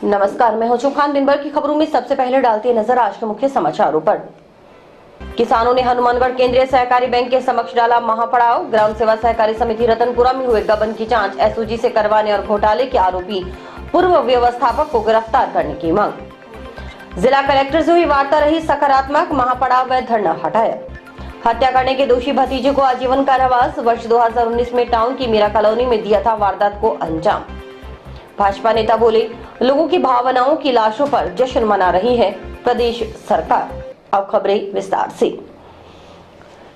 नमस्कार, मैं हूं खान। दिन भर की खबरों में सबसे पहले डालती है नजर आज के मुख्य समाचारों पर। किसानों ने हनुमानगढ़ केंद्रीय सहकारी बैंक के समक्ष डाला महापड़ाव। ग्राम सेवा सहकारी समिति रतनपुरा में हुए गबन की जांच, एसओजी से करवाने और घोटाले के आरोपी पूर्व व्यवस्थापक को गिरफ्तार करने की मांग। जिला कलेक्टर से हुई वार्ता रही सकारात्मक, महापड़ाव व धरना हटाया। हत्या करने के दोषी भतीजे को आजीवन कारावास। वर्ष 2019 में टाउन की मीरा कॉलोनी में दिया था वारदात को अंजाम। भाजपा नेता बोले, लोगों की भावनाओं की लाशों पर जश्न मना रही है प्रदेश सरकार। अब खबरें विस्तार से।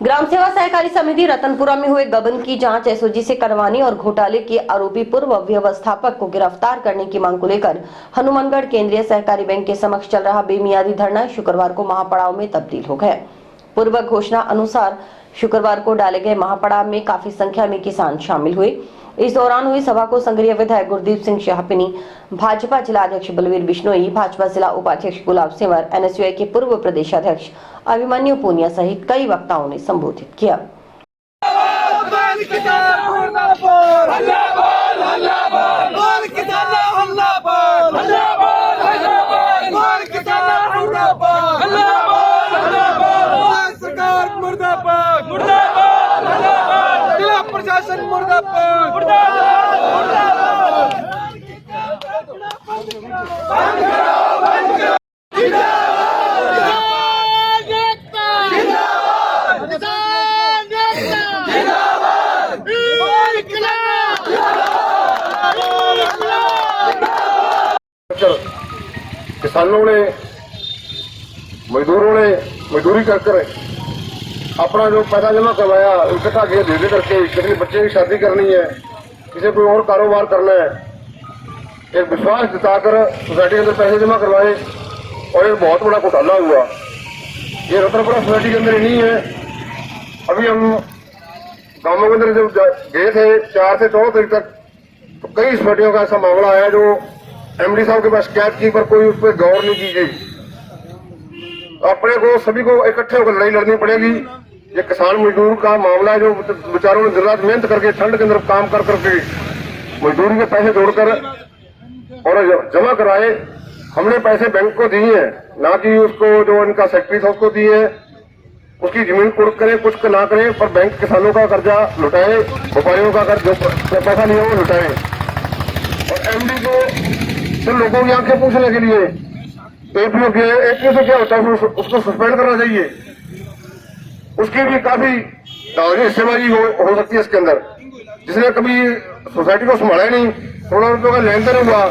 ग्राम सेवा सहकारी समिति रतनपुरा में हुए गबन की जांच, एसओजी से करवाने और घोटाले के आरोपी पूर्व व्यवस्थापक को गिरफ्तार करने की मांग को लेकर हनुमानगढ़ केंद्रीय सहकारी बैंक के समक्ष चल रहा बेमियादी धरना शुक्रवार को महापड़ाव में तब्दील हो गया। पूर्व घोषणा अनुसार शुक्रवार को डाले गए महापड़ाव में काफी संख्या में किसान शामिल हुए। इस दौरान हुई सभा को संग्रीय विधायक गुरदीप सिंह शाहपिनी, भाजपा जिला अध्यक्ष बलवीर बिश्नोई, भाजपा जिला उपाध्यक्ष गुलाब सिंवर, एनएसयूआई के पूर्व प्रदेश अध्यक्ष अभिमन्यु पूनिया सहित कई वक्ताओं ने संबोधित किया। प्रशासन मुर्दाबाद, किसानों ने, मजदूरों ने मजदूरी कर अपना जो पैसा जमा करवाया इकट्ठा किया, धीरे करके किसी बच्चे की शादी करनी है, किसी कोई और कारोबार करना है, एक विश्वास जताकर सोसाइटी के अंदर पैसे जमा करवाए और एक बहुत बड़ा घोटाला हुआ। ये रतनपुरा सोसाइटी के अंदर ही नहीं है। अभी हम गांवों के अंदर जब गए थे 4 से 14 तारीख तक, तो कई सोसाइटियों का ऐसा मामला आया जो एमडी साहब के पास शिकायत की पर कोई उस पर गौर नहीं की गई। अपने को सभी को इकट्ठे होकर लड़ाई लड़नी पड़ेगी। ये किसान मजदूर का मामला है जो बेचारों ने दिन रात मेहनत करके ठंड के अंदर काम कर करके मजदूरी के पैसे जोड़कर और जमा कराए। हमने पैसे बैंक को दिए हैं, ना कि उसको जो इनका सेक्रेटरी था उसको दिए हैं। उसकी जमीन कुर्क करे, कुछ ना करे, पर बैंक किसानों का कर्जा लुटाए, व्यापारियों का कर्ज जो पैसा लिया वो लुटाए। और एमडी को सिर्फ लोगों की आंखें पूछने के लिए एपीओ से क्या होता है, उसको सस्पेंड करना चाहिए। उसकी भी काफी दावरी हिस्सेबाजी हो सकती है इसके अंदर। जिसने कभी सोसाइटी को संभाला ही नहीं, करोड़ों रुपयों का लेन देन हुआ,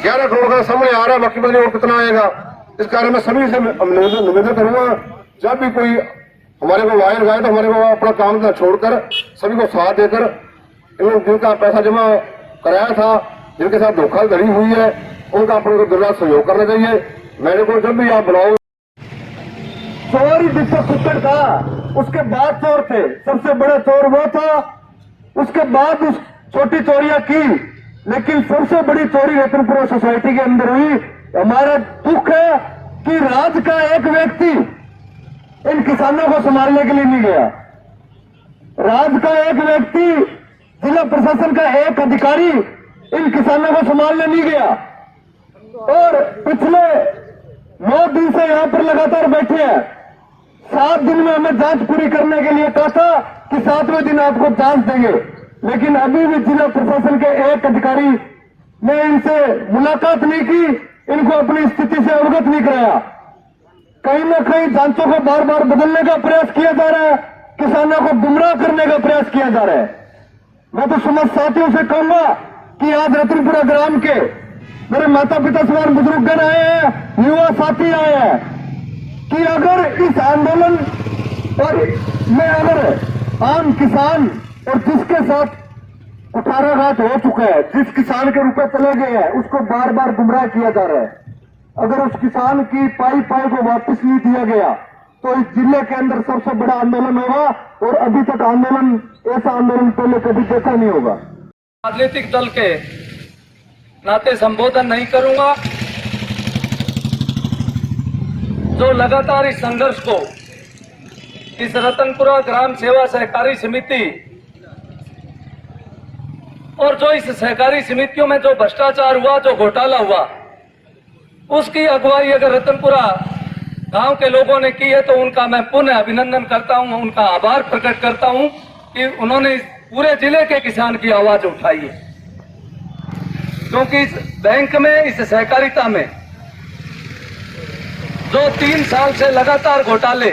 11 करोड़ का सामने आ रहा है, बाकी पता नहीं और कितना आएगा। इस कारण मैं सभी से निवेदन करूंगा, जब भी कोई हमारे को वायर लगाए तो हमारे को अपना काम छोड़कर सभी को साथ देकर जिनका पैसा जमा कराया था, जिनके साथ धोखाधड़ी हुई है, उनका अपने को दिन सहयोग करना चाहिए। मेरे को जब भी आप बुलाओ, चोर जिसका कुत्तर था उसके बाद चोर थे, सबसे बड़ा चोर वो था। उसके बाद उस छोटी चोरियां की, लेकिन सबसे बड़ी चोरी रतनपुरा सोसाइटी के अंदर हुई। हमारा दुख है कि राज्य का एक व्यक्ति इन किसानों को संभालने के लिए नहीं गया। राज्य का एक व्यक्ति, जिला प्रशासन का एक अधिकारी इन किसानों को संभालने नहीं गया। और पिछले 9 दिन से यहां पर लगातार बैठे हैं। 7 दिन में हमें जांच पूरी करने के लिए कहा था कि 7वें दिन आपको जांच देंगे, लेकिन अभी भी जिला प्रशासन के एक अधिकारी ने इनसे मुलाकात नहीं की, इनको अपनी स्थिति से अवगत नहीं कराया। कहीं न कहीं जांचों को बार बार बदलने का प्रयास किया जा रहा है, किसानों को गुमराह करने का प्रयास किया जा रहा है। मैं तो समझ साथियों से कहूंगा कि आज रतनपुरा ग्राम के मेरे माता पिता समान बुजुर्गगण आए हैं, युवा साथी आए हैं, कि अगर इस आंदोलन और में अगर आम किसान और जिसके साथ कुठाराघात हो चुका है, जिस किसान के रुपए चले गए हैं, उसको बार बार गुमराह किया जा रहा है, अगर उस किसान की पाई को वापस नहीं दिया गया तो इस जिले के अंदर सबसे बड़ा आंदोलन होगा। और अभी तक आंदोलन, ऐसा आंदोलन पहले कभी देखा नहीं होगा। राजनीतिक दल के नाते संबोधन नहीं करूंगा। जो लगातार इस संघर्ष को, इस रतनपुरा ग्राम सेवा सहकारी समिति और जो इस सहकारी समितियों में जो भ्रष्टाचार हुआ, जो घोटाला हुआ, उसकी अगुवाई अगर रतनपुरा गांव के लोगों ने की है तो उनका मैं पुनः अभिनंदन करता हूं, उनका आभार प्रकट करता हूं कि उन्होंने इस पूरे जिले के किसान की आवाज उठाई है। क्योंकि इस बैंक में, इस सहकारिता में जो 3 साल से लगातार घोटाले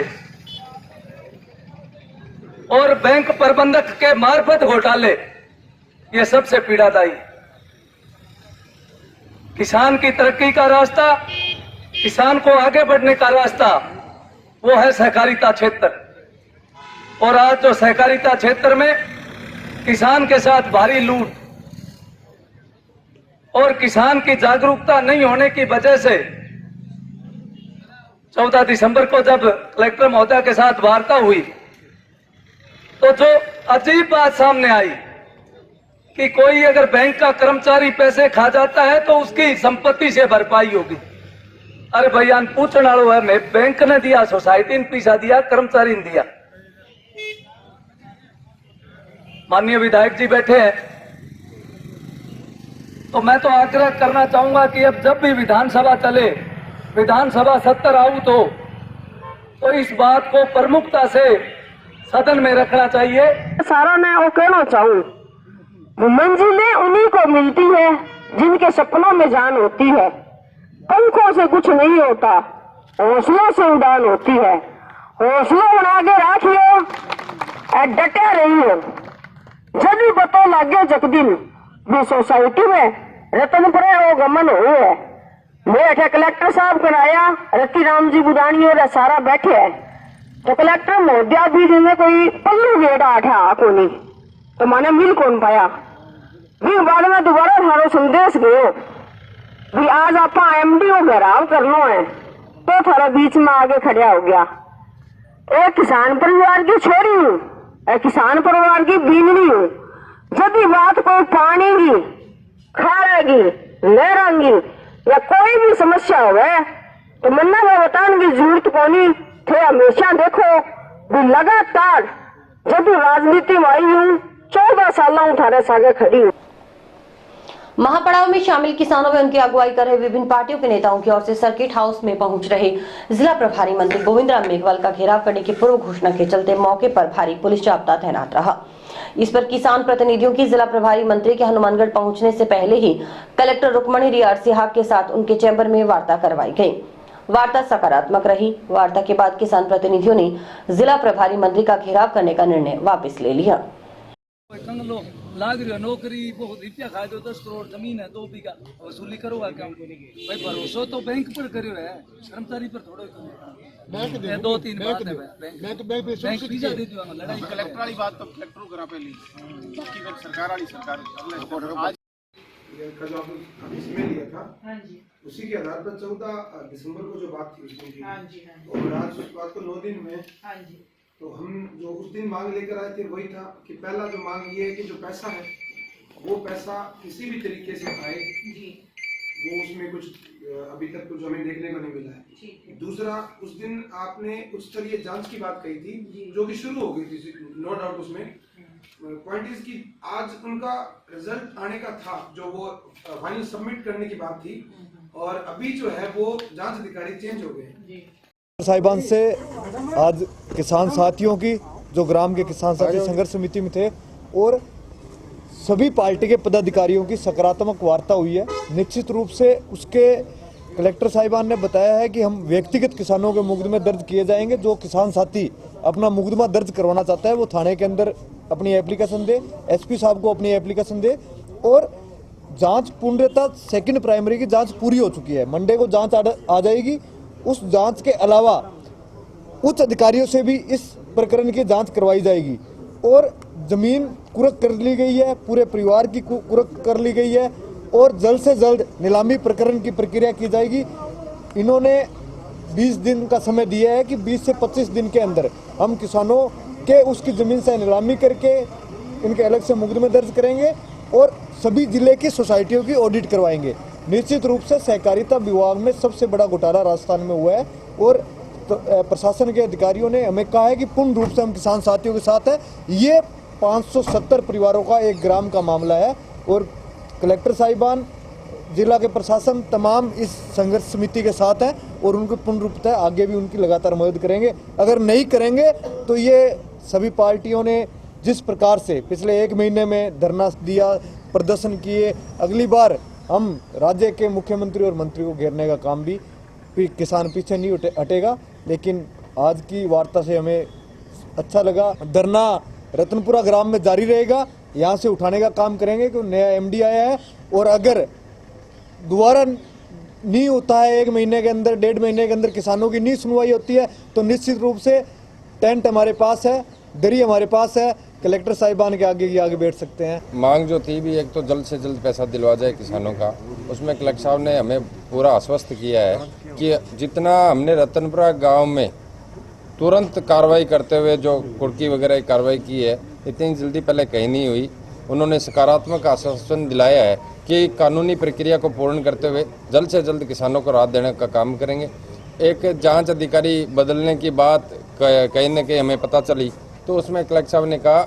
और बैंक प्रबंधक के मार्फत घोटाले, ये सबसे पीड़ादायी। किसान की तरक्की का रास्ता, किसान को आगे बढ़ने का रास्ता, वो है सहकारिता क्षेत्र। और आज जो सहकारिता क्षेत्र में किसान के साथ भारी लूट और किसान की जागरूकता नहीं होने की वजह से 14 दिसंबर को जब कलेक्टर महोदय के साथ वार्ता हुई तो जो अजीब बात सामने आई कि कोई अगर बैंक का कर्मचारी पैसे खा जाता है तो उसकी संपत्ति से भरपाई होगी। अरे भैया पूछने वालों है, मैं बैंक ने दिया, सोसाइटी ने पैसा दिया, कर्मचारी ने दिया। माननीय विधायक जी बैठे हैं तो मैं तो आग्रह करना चाहूंगा कि अब जब भी विधानसभा चले, विधानसभा सत्र आउट हो, तो इस बात को प्रमुखता से सदन में रखना चाहिए। सारा मैं वो कहना चाहूँ, मंजिलें उन्हीं को मिलती है जिनके सपनों में जान होती है। पंखों से कुछ नहीं होता, हौसलों से उड़ान होती है। हौसला बना के रखियो, डटे रहियो। जब भी पतो लगे जगदिन भी सोसाइटी में रतनपुरा वो गमन हुए है। मैं कलेक्टर साहब कराया, रति राम जी बुदानी और सारा बैठे है, तो कलेक्टर महोदया भी जिन्हें कोई पल्लू गेड़ा आठा को नहीं, तो मैंने मिल कौन पाया। भी बाद में दोबारा थारो संदेश गयो भी आज आप एमडी को घेराव करना है, तो थारा बीच में आगे खड़ा हो गया। एक किसान परिवार की छोरी हूँ, एक किसान परिवार की बीननी हूँ। जब भी बात कोई पानी की, खाएगी, लहरांगी या कोई भी समस्या हो तो मन्ना में बताने की जरूरत कोनी थे। हमेशा देखो भी लगातार जब भी राजनीति में आई हूँ, 14 साल थारे सागे खड़ी हूँ। महापड़ाव में शामिल किसानों में उनकी अगुवाई कर रहे विभिन्न पार्टियों के नेताओं की ओर से सर्किट हाउस में पहुंच रहे जिला प्रभारी मंत्री गोविंद राम मेघवाल का घेराव करने की पूर्व घोषणा के चलते मौके पर भारी पुलिस जाब्ता तैनात रहा। इस पर किसान प्रतिनिधियों की जिला प्रभारी मंत्री के हनुमानगढ़ पहुंचने से पहले ही कलेक्टर रुक्मणी रियार सिहाग के साथ उनके चैम्बर में वार्ता करवाई गई। वार्ता सकारात्मक रही। वार्ता के बाद किसान प्रतिनिधियों ने जिला प्रभारी मंत्री का घेराव करने का निर्णय वापस ले लिया। लाग रही नौकरी बहुत रुपया खा दो, 10 करोड़ जमीन है, 2 बीघा वसूली करोगा क्या भाई? भरोसा तो बैंक पर करो है, कर्मचारी पर थोड़ा। बैंक 2-3 बात है, बैंक वीजा दे दियो लड़ाई। कलेक्टर वाली बात तो कलेक्टर को करा पहली, बाकी फिर सरकार वाली सरकार। आज का जो आपने इसमें लिया था, उसी के आधार पर 14 दिसंबर को जो बात थी उसमें और आज उस बात को 9 दिन में, तो हम जो उस दिन मांग लेकर आए थे वही था कि पहला जो मांग ये है कि जो पैसा है वो पैसा किसी भी तरीके से आए, वो उसमें कुछ अभी तक कुछ हमें देखने को नहीं मिला है। दूसरा, उस दिन आपने उच्च स्तरीय जांच की बात कही थी जो कि शुरू हो गई थी, नो डाउट। उसमें पॉइंट इज की आज उनका रिजल्ट आने का था, जो वो फाइनल सबमिट करने की बात थी, और अभी जो है वो जांच अधिकारी चेंज हो गए। साहिबान से आज किसान साथियों की, जो ग्राम के किसान साथी संघर्ष समिति में थे, और सभी पार्टी के पदाधिकारियों की सकारात्मक वार्ता हुई है। निश्चित रूप से उसके कलेक्टर साहिबान ने बताया है कि हम व्यक्तिगत किसानों के मुकदमे दर्ज किए जाएंगे। जो किसान साथी अपना मुकदमा दर्ज करवाना चाहता है वो थाने के अंदर अपनी एप्लीकेशन दे, एसपी साहब को अपनी एप्लीकेशन दे, और जांच पूर्णतः सेकंड प्राइमरी की जांच पूरी हो चुकी है। मंडे को जांच आ जाएगी। उस जांच के अलावा उच्च अधिकारियों से भी इस प्रकरण की जांच करवाई जाएगी, और जमीन कुर्क कर ली गई है, पूरे परिवार की कुर्क कर ली गई है, और जल्द से जल्द नीलामी प्रकरण की प्रक्रिया की जाएगी। इन्होंने 20 दिन का समय दिया है कि 20 से 25 दिन के अंदर हम किसानों के उसकी जमीन से नीलामी करके इनके अलग से मुकदमे दर्ज करेंगे और सभी जिले की सोसाइटियों की ऑडिट करवाएंगे। निश्चित रूप से सहकारिता विभाग में सबसे बड़ा घोटाला राजस्थान में हुआ है, और प्रशासन के अधिकारियों ने हमें कहा है कि पूर्ण रूप से हम किसान साथियों के साथ है। ये 570 परिवारों का एक ग्राम का मामला है, और कलेक्टर साहिबान जिला के प्रशासन तमाम इस संघर्ष समिति के साथ हैं और उनको पूर्ण रूपतः आगे भी उनकी लगातार मदद करेंगे। अगर नहीं करेंगे तो ये सभी पार्टियों ने जिस प्रकार से पिछले 1 महीने में धरना दिया, प्रदर्शन किए, अगली बार हम राज्य के मुख्यमंत्री और मंत्री को घेरने का काम भी किसान पीछे नहीं हटेगा। लेकिन आज की वार्ता से हमें अच्छा लगा। धरना रतनपुरा ग्राम में जारी रहेगा, यहाँ से उठाने का काम करेंगे क्योंकि नया एमडी आया है और अगर दोबारा नहीं होता है 1 महीने के अंदर, 1.5 महीने के अंदर किसानों की नहीं सुनवाई होती है तो निश्चित रूप से टेंट हमारे पास है, दरी हमारे पास है, कलेक्टर साहिबान के आगे बैठ सकते हैं। मांग जो थी भी एक तो जल्द से जल्द पैसा दिलवा जाए किसानों का, उसमें कलेक्टर साहब ने हमें पूरा आश्वस्त किया है कि जितना हमने रतनपुरा गांव में तुरंत कार्रवाई करते हुए जो कुर्की वगैरह की कार्रवाई की है, इतनी जल्दी पहले कहीं नहीं हुई। उन्होंने सकारात्मक आश्वासन दिलाया है कि कानूनी प्रक्रिया को पूर्ण करते हुए जल्द से जल्द किसानों को राहत देने का काम करेंगे। एक जांच अधिकारी बदलने की बात कहीं न कहीं हमें पता चली तो उसमें कलेक्टर साहब ने कहा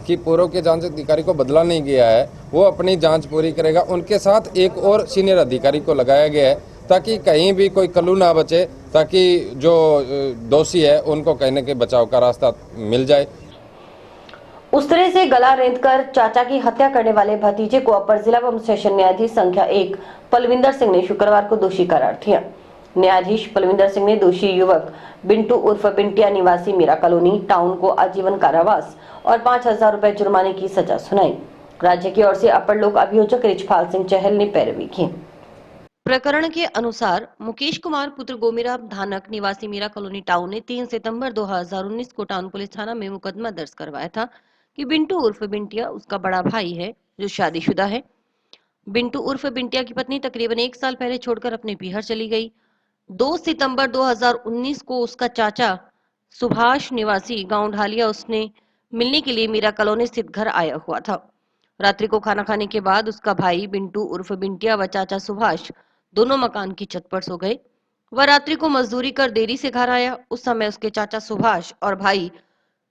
कि पूर्व के जांच अधिकारी को बदला नहीं गया है, वो अपनी जांच पूरी करेगा। उनके साथ एक और सीनियर अधिकारी को लगाया गया है ताकि कहीं भी कोई कलू ना बचे, ताकि जो दोषी है उनको कहीं न कहीं बचाव का रास्ता मिल जाए। उस तरह से गला रेंदकर चाचा की हत्या करने वाले भतीजे को अपर जिला एवं सेशन न्यायाधीश संख्या 1 पलविंदर सिंह ने शुक्रवार को दोषी करार दिया। न्यायाधीश पलविंदर सिंह ने दोषी युवक बिंटू उर्फ बिंटिया निवासी मीरा कॉलोनी टाउन को आजीवन कारावास और 5,000 रुपए जुर्माने की सजा सुनाई। राज्य की ओर से अपर लोक अभियोजक रिचपाल सिंह चहल ने पैरवी की। प्रकरण के अनुसार मुकेश कुमार पुत्र गोमीराम धानक निवासी मीरा कॉलोनी टाउन ने 3 सितंबर 2019 को टाउन पुलिस थाना में मुकदमा दर्ज करवाया था कि बिंटू उर्फ बिंटिया उसका बड़ा भाई है जो शादीशुदा है। बिंटू उर्फ बिंटिया की पत्नी तकरीबन 1 साल पहले छोड़कर अपने पीहर चली गई। 2 सितंबर 2019 को उसका चाचा सुभाष निवासी गांव ढालिया उसने मिलने के लिए मीरा कॉलोनी स्थित घर आया हुआ था। रात्रि को खाना खाने के बाद उसका भाई बिंटू उर्फ बिंटिया व चाचा सुभाष दोनों मकान की छत पर सो गए। वह रात्रि को मजदूरी कर देरी से घर आया। उस समय उसके चाचा सुभाष और भाई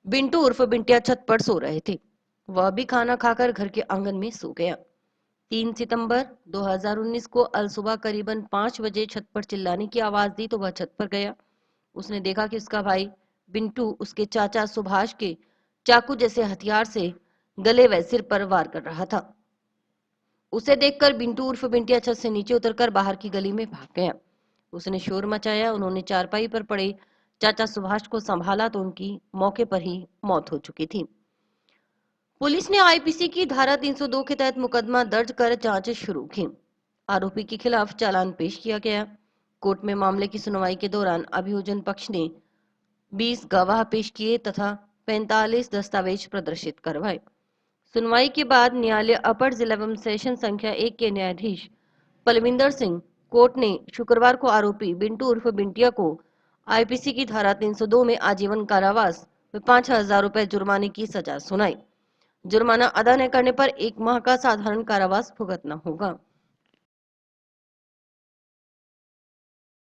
बिंटू उर्फ बिंटिया छत पर सो रहे थे। वह भी खाना खाकर घर के आंगन में सो गया। 3 सितंबर 2019 को अलसुबह करीबन 5 बजे छत पर चिल्लाने की आवाज दी तो वह छत पर गया। उसने देखा कि उसका भाई बिंटू उसके चाचा सुभाष के चाकू जैसे हथियार से गले व सिर पर वार कर रहा था। उसे देखकर बिंटू उर्फ बिंटिया छत से नीचे उतरकर बाहर की गली में भाग गया। उसने शोर मचाया। उन्होंने चारपाई पर पड़े चाचा सुभाष को संभाला तो उनकी मौके पर ही मौत हो चुकी थी। पुलिस ने आईपीसी की धारा 302 के तहत मुकदमा दर्ज कर जांच शुरू की। आरोपी के खिलाफ चालान पेश किया गया। कोर्ट में मामले की सुनवाई के दौरान अभियोजन पक्ष ने 20 गवाह पेश किए तथा 45 दस्तावेज प्रदर्शित करवाए। सुनवाई के बाद न्यायालय अपर जिला एवं सेशन संख्या 1 के न्यायाधीश पलविंदर सिंह कोर्ट ने शुक्रवार को आरोपी बिंटू उर्फ बिंटिया को आईपीसी की धारा 302 में आजीवन कारावास व 5,000 रुपए जुर्माने की सजा सुनाई। जुर्माना अदा न करने पर 1 माह का साधारण कारावास भुगतना होगा।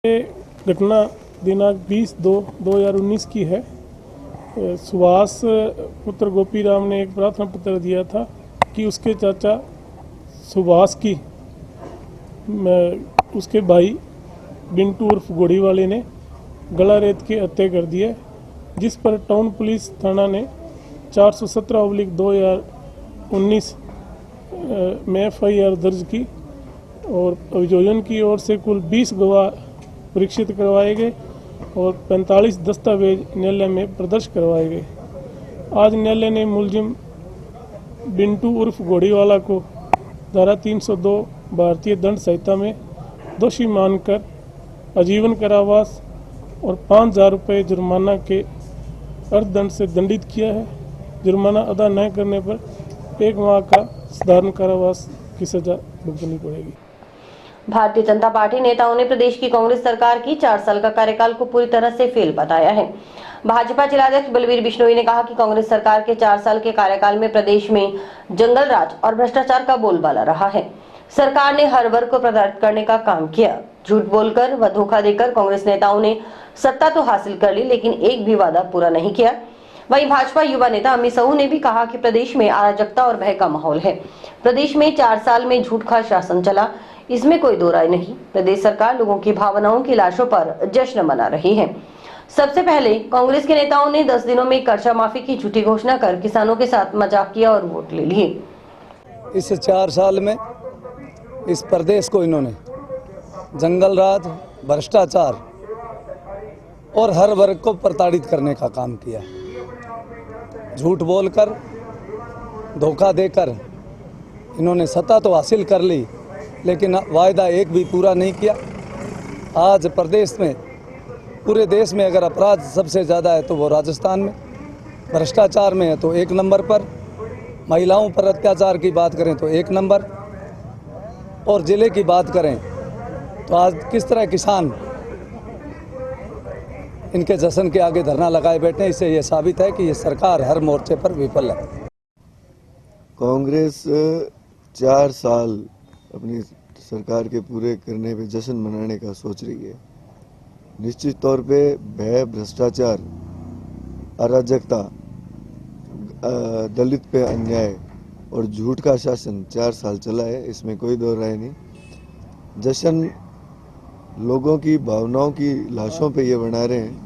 घटना दिनांक 20/2/2019 की है। सुभाष पुत्र गोपीराम ने एक प्रार्थना पत्र दिया था कि उसके चाचा सुभाष की उसके भाई बिंटू उर्फ गोड़ी वाले ने गला रेत के हत्या कर दी है, जिस पर टाउन पुलिस थाना ने 417/2019 में FIR दर्ज की और अभियोजन की ओर से कुल 20 गवाह परीक्षित करवाए गए और 45 दस्तावेज न्यायालय में प्रदर्शित करवाए गए। आज न्यायालय ने मुलजिम बिंटू उर्फ घोड़ीवाला को धारा 302 भारतीय दंड संहिता में दोषी मानकर आजीवन कारावास और 5,000 रुपये जुर्माना के अर्थदंड से दंडित किया है। जुर्माना अदा न करने पर 1 माह का साधारण कारावास की सजा भुगतनी पड़ेगी। भारतीय जनता पार्टी नेताओं ने प्रदेश की कांग्रेस सरकार की 4 साल का कार्यकाल को पूरी तरह से फेल बताया है। भाजपा जिलाध्यक्ष बलवीर बिश्नोई ने कहा कि कांग्रेस सरकार के 4 साल के कार्यकाल में प्रदेश में जंगल राज और भ्रष्टाचार का बोलबाला रहा है। सरकार ने हर वर्ग को प्रताड़ित करने का काम किया। झूठ बोलकर व धोखा देकर कांग्रेस नेताओं ने सत्ता तो हासिल कर ली, लेकिन एक भी वादा पूरा नहीं किया। वहीं भाजपा युवा नेता अमित साहू ने भी कहा कि प्रदेश में अराजकता और भय का माहौल है। प्रदेश में 4 साल में झूठ का शासन चला, इसमें कोई दो राय नहीं। प्रदेश सरकार लोगों की भावनाओं की लाशों पर जश्न मना रही है। सबसे पहले कांग्रेस के नेताओं ने 10 दिनों में कर्जा माफी की झूठी घोषणा कर किसानों के साथ मजाक किया और वोट ले लिए। इस 4 साल में इस प्रदेश को इन्होंने जंगल राज, भ्रष्टाचार और हर वर्ग को प्रताड़ित करने का काम किया। झूठ बोलकर, धोखा देकर इन्होंने सत्ता तो हासिल कर ली, लेकिन वायदा एक भी पूरा नहीं किया। आज प्रदेश में, पूरे देश में अगर अपराध सबसे ज़्यादा है तो वो राजस्थान में, भ्रष्टाचार में है तो 1 नंबर पर, महिलाओं पर अत्याचार की बात करें तो 1 नंबर, और जिले की बात करें तो आज किस तरह किसान इनके जश्न के आगे धरना लगाए बैठे हैं। इससे ये साबित है कि ये सरकार हर मोर्चे पर विफल है। कांग्रेस 4 साल अपनी सरकार के पूरे करने पे जश्न मनाने का सोच रही है। निश्चित तौर पे भय, भ्रष्टाचार, अराजकता, दलित पे अन्याय और झूठ का शासन 4 साल चला है, इसमें कोई दो राय नहीं। जश्न लोगों की भावनाओं की लाशों पे ये बना रहे हैं।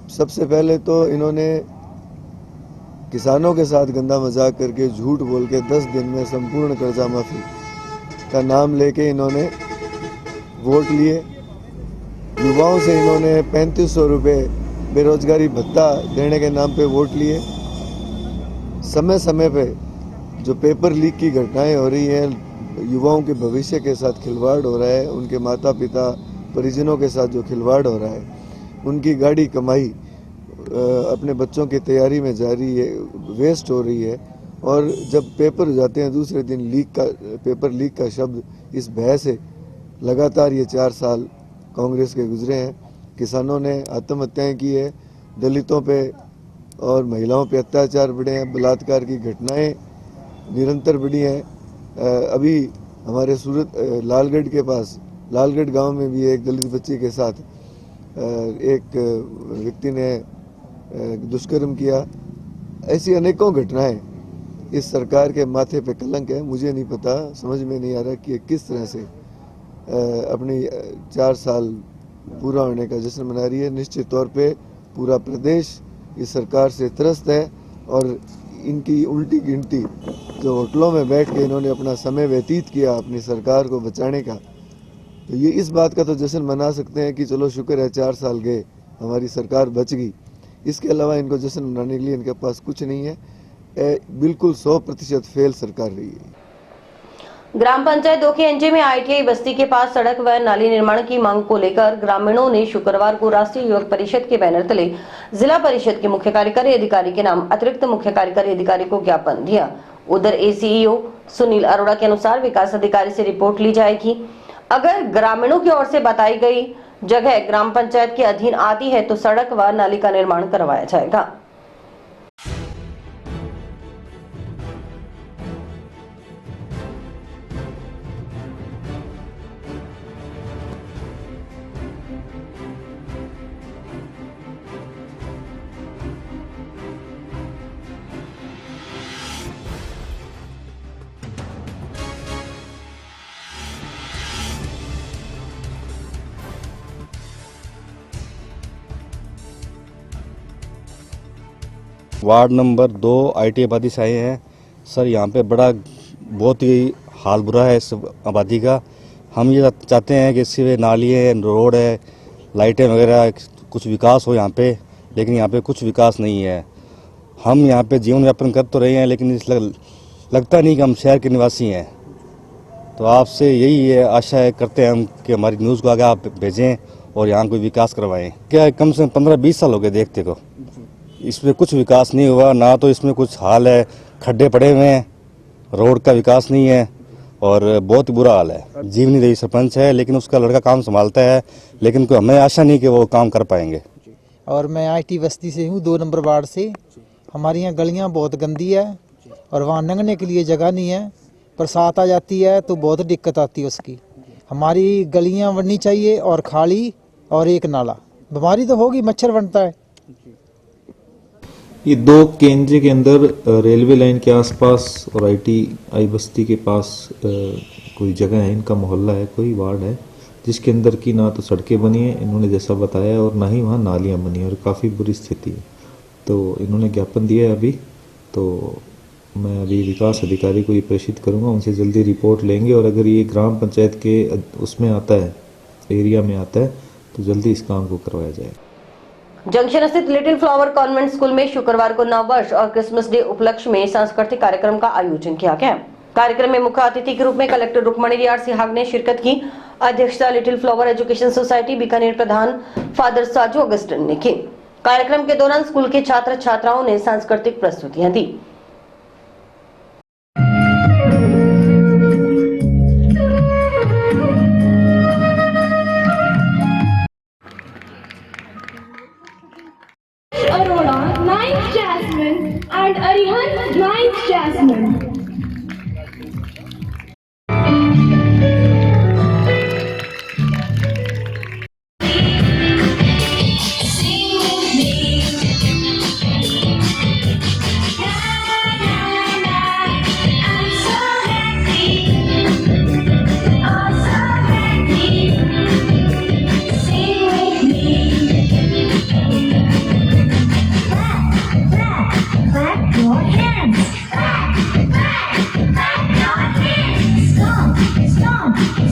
सबसे पहले तो इन्होंने किसानों के साथ गंदा मजाक करके, झूठ बोल के 10 दिन में संपूर्ण कर्जा माफी का नाम लेके इन्होंने वोट लिए। युवाओं से इन्होंने 3500 रुपये बेरोजगारी भत्ता देने के नाम पे वोट लिए। समय समय पे जो पेपर लीक की घटनाएं हो रही हैं, युवाओं के भविष्य के साथ खिलवाड़ हो रहा है, उनके माता पिता परिजनों के साथ जो खिलवाड़ हो रहा है, उनकी गाड़ी कमाई अपने बच्चों की तैयारी में जा रही है, वेस्ट हो रही है। और जब पेपर हो जाते हैं दूसरे दिन पेपर लीक का शब्द, इस भय से लगातार ये 4 साल कांग्रेस के गुजरे हैं। किसानों ने आत्महत्याएं की है, दलितों पे और महिलाओं पे अत्याचार बढ़े हैं, बलात्कार की घटनाएं निरंतर बढ़ी हैं। अभी हमारे सूरत लालगढ़ के पास, लालगढ़ गांव में भी एक दलित बच्ची के साथ एक व्यक्ति ने दुष्कर्म किया। ऐसी अनेकों घटनाएं इस सरकार के माथे पे कलंक है। मुझे नहीं पता, समझ में नहीं आ रहा कि किस तरह से अपनी 4 साल पूरा होने का जश्न मना रही है। निश्चित तौर पे पूरा प्रदेश इस सरकार से त्रस्त है और इनकी उल्टी गिनती जो होटलों में बैठ के इन्होंने अपना समय व्यतीत किया अपनी सरकार को बचाने का, तो ये इस बात का तो जश्न मना सकते हैं कि चलो शुक्र है 4 साल गए, हमारी सरकार बच गई। इसके अलावा इनको जश्न मनाने के लिए इनके पास कुछ नहीं है। बिल्कुल 100% फेल सरकार रही है। ग्राम पंचायत दोखीअंजे में ITI बस्ती के पास सड़क व नाली निर्माण की मांग को लेकर ग्रामीणों ने शुक्रवार को राष्ट्रीय युवक परिषद के बैनर तले जिला परिषद के मुख्य कार्यकारी अधिकारी के नाम अतिरिक्त मुख्य कार्यकारी अधिकारी को ज्ञापन दिया। उधर ACEO सुनील अरोड़ा के अनुसार विकास अधिकारी से रिपोर्ट ली जाएगी। अगर ग्रामीणों की ओर से बताई गई जगह ग्राम पंचायत के अधीन आती है तो सड़क व नाली का निर्माण करवाया जाएगा। वार्ड नंबर 2 ITI आबादी से आए हैं सर। यहाँ पे बहुत ही हाल बुरा है इस आबादी का। हम ये चाहते हैं कि इससे नाली है, रोड है, लाइटें वगैरह, कुछ विकास हो यहाँ पे, लेकिन यहाँ पे कुछ विकास नहीं है। हम यहाँ पे जीवन यापन कर तो रहे हैं, लेकिन लगता नहीं कि हम शहर के निवासी हैं। तो आपसे यही है, आशा है करते हैं हम कि हमारी न्यूज़ को आगे आप भेजें और यहाँ कोई विकास करवाएं। क्या कम से कम 15-20 साल हो गए देखते को, इसमें कुछ विकास नहीं हुआ। ना तो इसमें कुछ हाल है, खड्डे पड़े हुए हैं, रोड का विकास नहीं है और बहुत बुरा हाल है। जीवनी देवी सरपंच है, लेकिन उसका लड़का काम संभालता है, लेकिन कोई हमें आशा नहीं कि वो काम कर पाएंगे। और मैं ITI बस्ती से हूँ, 2 नंबर वार्ड से। हमारी यहाँ गलियाँ बहुत गंदी है और वहाँ लंघने के लिए जगह नहीं है। बरसात आ जाती है तो बहुत दिक्कत आती है उसकी। हमारी गलियाँ बननी चाहिए और खाली और एक नाला। बीमारी तो होगी, मच्छर बनता है। ये 2 केंद्र के अंदर रेलवे लाइन के आसपास और आई बस्ती के पास कोई जगह है, इनका मोहल्ला है, कोई वार्ड है जिसके अंदर की ना तो सड़कें बनी है इन्होंने जैसा बताया, और ना ही वहाँ नालियाँ बनी है और काफ़ी बुरी स्थिति है। तो इन्होंने ज्ञापन दिया है अभी, तो मैं अभी विकास अधिकारी को ये प्रेषित करूँगा, उनसे जल्दी रिपोर्ट लेंगे, और अगर ये ग्राम पंचायत के उसमें आता है, एरिया में आता है, तो जल्दी इस काम को करवाया जाएगा। जंक्शन स्थित लिटिल फ्लावर कॉन्वेंट स्कूल में शुक्रवार को नववर्ष और क्रिसमस डे उपलक्ष्य में सांस्कृतिक कार्यक्रम का आयोजन किया गया। कार्यक्रम में मुख्य अतिथि के रूप में कलेक्टर रुक्मणी रियार सिहाग ने शिरकत की। अध्यक्षता little flower education society Bikaner प्रधान फादर साजू अगस्टिन ने की। कार्यक्रम के दौरान स्कूल के छात्र छात्राओं ने सांस्कृतिक प्रस्तुतियां दी। Aurora, 9th Jasmine, and Arihan, 9th Jasmine.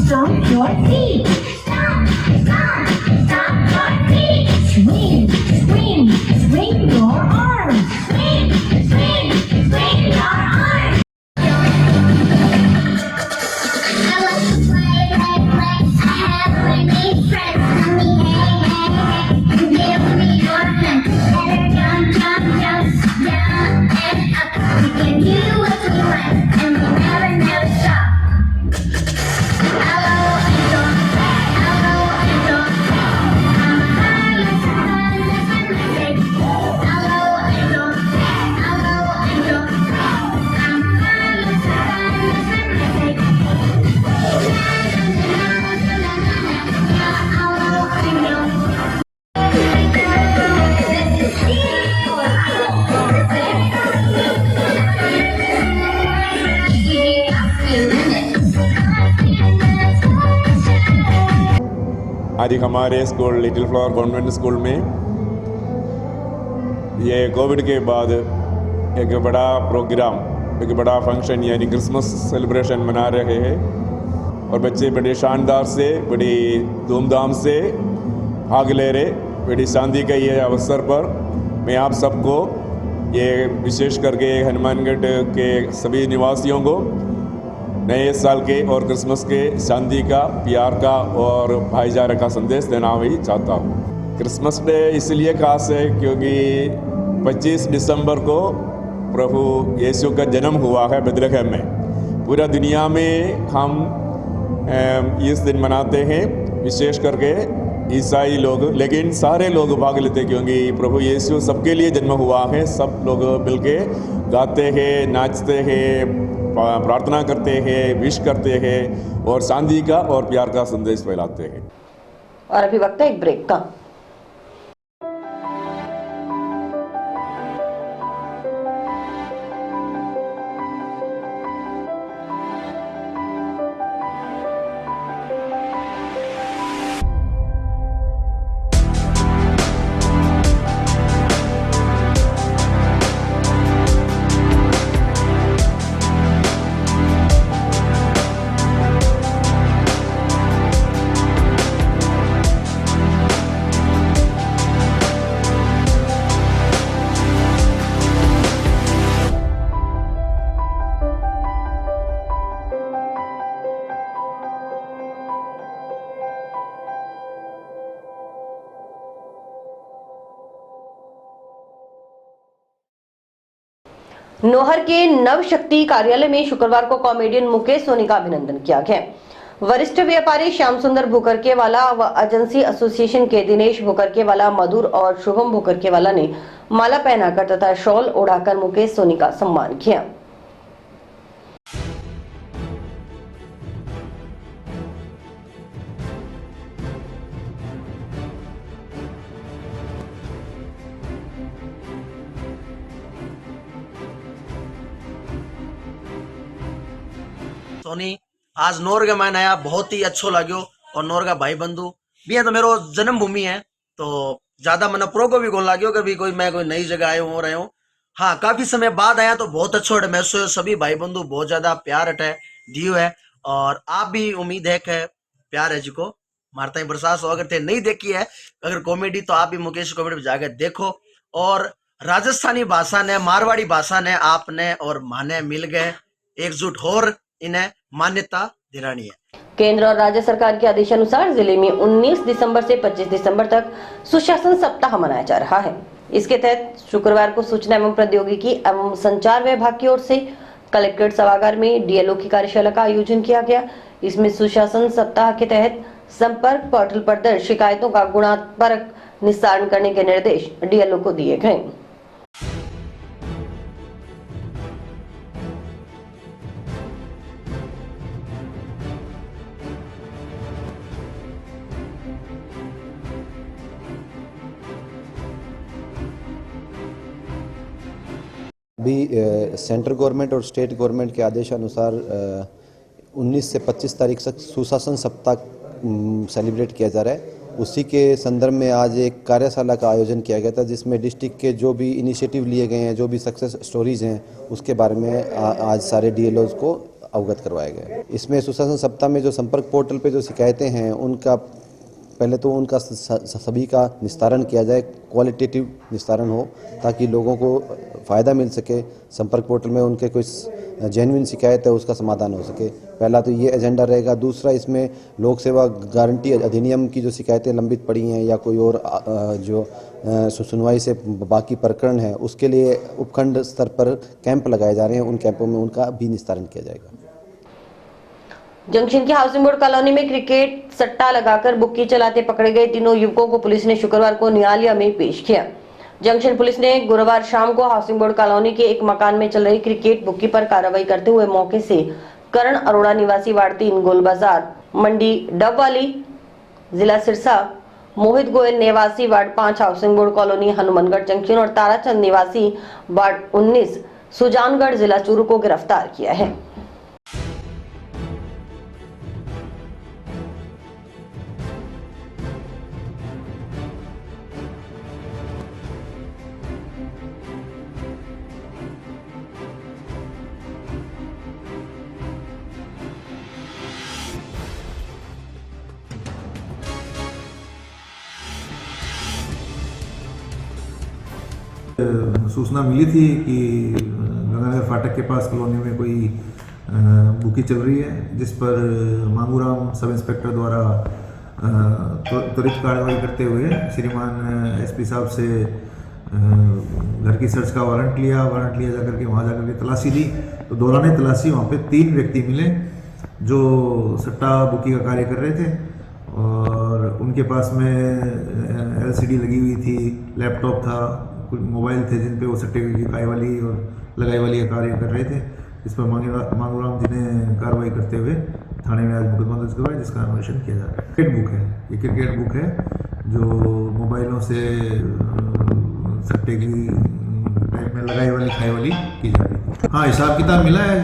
Stomp your feet. Stomp, stomp, stomp your feet. Swing, swing, swing your arms. Swing, swing, swing your arms. I love to play, play, play. I have many friends. Tell me hey, hey, hey. Give me your hand. Better jump, jump, jump, down and up. We can do what we want, and we never, never stop. आज हमारे school little flower convent school में ये Covid के बाद एक बड़ा programme, एक बड़ा फंक्शन यानी क्रिसमस सेलिब्रेशन मना रहे हैं, और बच्चे बड़े शानदार से, बड़ी धूमधाम से भाग ले रहे। बड़ी शांति का ये अवसर पर मैं आप सबको, ये विशेष करके हनुमानगढ़ के सभी निवासियों को नए साल के और क्रिसमस के शांति का, प्यार का और भाईचारे का संदेश देना भी चाहता हूँ। क्रिसमस डे इसलिए खास है क्योंकि 25 दिसंबर को प्रभु यीशु का जन्म हुआ है बेथलेहम में। पूरा दुनिया में हम इस दिन मनाते हैं, विशेष करके ईसाई लोग, लेकिन सारे लोग भाग लेते हैं क्योंकि प्रभु यीशु सबके लिए जन्म हुआ है। सब लोग मिलके गाते हैं, नाचते हैं, प्रार्थना करते हैं, विश करते हैं और शांति का और प्यार का संदेश फैलाते हैं। और अभी वक्त है एक ब्रेक का। नौहर के नव शक्ति कार्यालय में शुक्रवार को कॉमेडियन मुकेश सोनी का अभिनंदन किया गया। वरिष्ठ व्यापारी श्याम सुंदर भूकरकेवाला व एजेंसी एसोसिएशन के दिनेश भूकरकेवाला, मधुर और शुभम भूकरकेवाला ने माला पहनाकर तथा शॉल ओढ़ाकर मुकेश सोनी का सम्मान किया। सोनी आज नौरगा मैं आया, बहुत ही अच्छो लाग्यो। और नौरगा भाई बंधु भी है तो मेरो जन्मभूमि है, तो ज्यादा मन प्रो को भी कौन लाग्यो कि भी मैं कोई नई जगह आयो हो रहे हूँ। हाँ, काफी समय बाद आया तो बहुत अच्छो अटे महसूस। सभी भाई बंधु बहुत ज्यादा प्यार अटे दियो है, और आप भी उम्मीद है कि प्यार है जिको मारता ही बरसात हो। अगर ते नहीं देखी है अगर कॉमेडी, तो आप भी मुकेश कॉमेडी जाकर देखो। और राजस्थानी भाषा ने, मारवाड़ी भाषा ने आपने और माने मिल गए एकजुट और इन्हें मान्यता दिलानी है। केंद्र और राज्य सरकार के आदेशानुसार जिले में 19 दिसंबर से 25 दिसंबर तक सुशासन सप्ताह मनाया जा रहा है। इसके तहत शुक्रवार को सूचना एवं प्रौद्योगिकी एवं संचार विभाग की ओर से कलेक्ट्रेट सभागार में डीएलओ की कार्यशाला का आयोजन किया गया। इसमें सुशासन सप्ताह के तहत संपर्क पोर्टल पर दर्ज शिकायतों का गुणात्मक निस्तारण करने के निर्देश डीएलओ को दिए गए। अभी सेंट्रल गवर्नमेंट और स्टेट गवर्नमेंट के आदेशानुसार 19 से 25 तारीख तक सुशासन सप्ताह सेलिब्रेट किया जा रहा है। उसी के संदर्भ में आज एक कार्यशाला का आयोजन किया गया था, जिसमें डिस्ट्रिक्ट के जो भी इनिशिएटिव लिए गए हैं, जो भी सक्सेस स्टोरीज हैं, उसके बारे में आज सारे डीएलओज को अवगत करवाया गया। इसमें सुशासन सप्ताह में जो संपर्क पोर्टल पे जो शिकायतें हैं, उनका पहले तो उनका सभी का निस्तारण किया जाए, क्वालिटेटिव निस्तारण हो, ताकि लोगों को फ़ायदा मिल सके। संपर्क पोर्टल में उनके कुछ जेन्युइन शिकायत है, उसका समाधान हो सके। पहला तो ये एजेंडा रहेगा। दूसरा, इसमें लोक सेवा गारंटी अधिनियम की जो शिकायतें लंबित पड़ी हैं या कोई और जो सुनवाई से बाकी प्रकरण है, उसके लिए उपखंड स्तर पर कैंप लगाए जा रहे हैं। उन कैंपों में उनका भी निस्तारण किया जाएगा। जंक्शन की हाउसिंग बोर्ड कॉलोनी में क्रिकेट सट्टा लगाकर बुक्की चलाते पकड़े गए तीनों युवकों को पुलिस ने शुक्रवार को न्यायालय में पेश किया। जंक्शन पुलिस ने गुरुवार शाम को हाउसिंग बोर्ड कॉलोनी के एक मकान में चल रही क्रिकेट बुक्की पर कार्रवाई करते हुए मौके से करण अरोड़ा निवासी वार्ड 3 गोल बाजार मंडी डबवाली जिला सिरसा, मोहित गोयल निवासी ward 5 housing board colony Hanumangarh junction और ताराचंद निवासी वार्ड 19 सुजानगढ़ जिला चूरू को गिरफ्तार किया है। सूचना मिली थी कि गंगानगर फाटक के पास कॉलोनी में कोई बुकी चल रही है, जिस पर मांगूराम सब इंस्पेक्टर द्वारा त्वरित कार्रवाई करते हुए श्रीमान एसपी साहब से घर की सर्च का वारंट लिया जाकर के वहाँ जाकर के तलाशी ली। तो दौरान तलाशी वहाँ पे 3 व्यक्ति मिले जो सट्टा बुकी का कार्य कर रहे थे, और उनके पास में LCD लगी हुई थी, लैपटॉप था, कुछ मोबाइल थे जिन पे वो सट्टे की खाई वाली और लगाई वाली का कार्य कर रहे थे। इस पर मांगूराम जी ने कार्रवाई करते हुए थाने में आज मुकदमा दर्ज करवाया, जिसका अन्वेषण किया जा रहा है। क्रिकेट बुक है, ये क्रिकेट बुक है जो मोबाइलों से सट्टे की टाइप में लगाई वाली खाई वाली की जा रही है। हाँ, हिसाब किताब मिला है,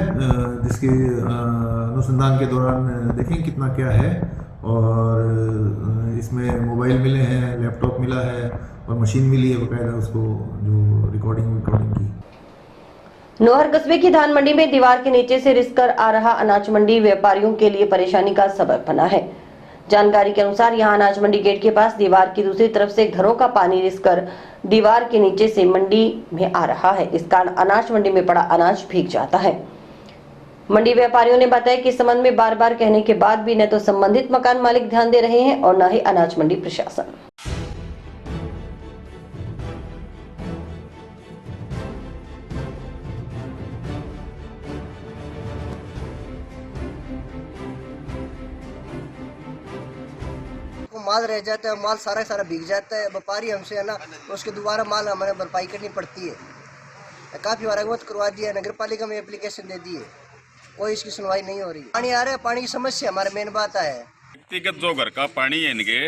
जिसके अनुसंधान के दौरान देखेंगे कितना क्या है। और इसमें मोबाइल मिले हैं, लैपटॉप मिला है और मशीन मिली है बकायदा उसको जो रिकॉर्डिंग की। नोहर कस्बे की धान मंडी में दीवार के नीचे से रिसकर आ रहा अनाज मंडी व्यापारियों के लिए परेशानी का सबब बना है। जानकारी के अनुसार यहां अनाज मंडी गेट के पास दीवार की दूसरी तरफ से घरों का पानी रिसकर दीवार के नीचे से मंडी में आ रहा है। इस कारण अनाज मंडी में पड़ा अनाज भीग जाता है। मंडी व्यापारियों ने बताया कि इस संबंध में बार बार कहने के बाद भी न तो संबंधित मकान मालिक ध्यान दे रहे हैं और न ही अनाज मंडी प्रशासन। माल रह जाता है, माल सारा भीग जाता है। व्यापारी हमसे है ना, उसके दोबारा माल हमें भरपाई करनी पड़ती है। काफ़ी बार अवगत करवा दिया, नगर पालिका में एप्लीकेशन दे दी है, कोई इसकी सुनवाई नहीं हो रही। पानी आ रहा है, पानी की समस्या हमारे मेन बात है। व्यक्तिगत जो घर का पानी है इनके,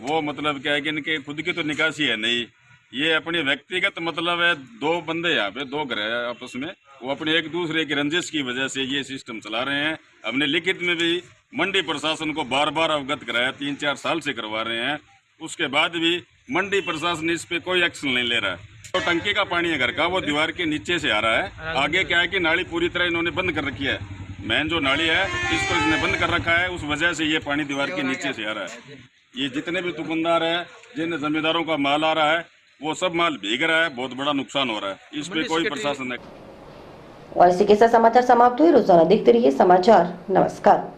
वो मतलब क्या है कि इनके खुद की तो निकासी है नहीं, ये अपनी व्यक्तिगत मतलब है, दो बंदे यहाँ पे, दो घर है आपस में, वो अपने एक दूसरे की रंजिश की वजह से ये सिस्टम चला रहे हैं। हमने लिखित में भी मंडी प्रशासन को बार बार अवगत कराया, 3-4 साल से करवा रहे हैं, उसके बाद भी मंडी प्रशासन इस पे कोई एक्शन नहीं ले रहा है। तो टंकी का पानी है घर का, वो दीवार के नीचे से आ रहा है। आगे क्या है कि नाली पूरी तरह इन्होंने बंद कर रखी है, मेन जो नाली है इसको इसने बंद कर रखा है, उस वजह से ये पानी दीवार के नीचे से आ रहा है। ये जितने भी दुकानदार है, जिन जमींदारों का माल आ रहा है, वो सब माल भीग रहा है, बहुत बड़ा नुकसान हो रहा है। इस पे कोई प्रशासन नहीं। और इसी के साथ समाचार समाप्त हुए। रोजाना देखते रहिए समाचार। नमस्कार।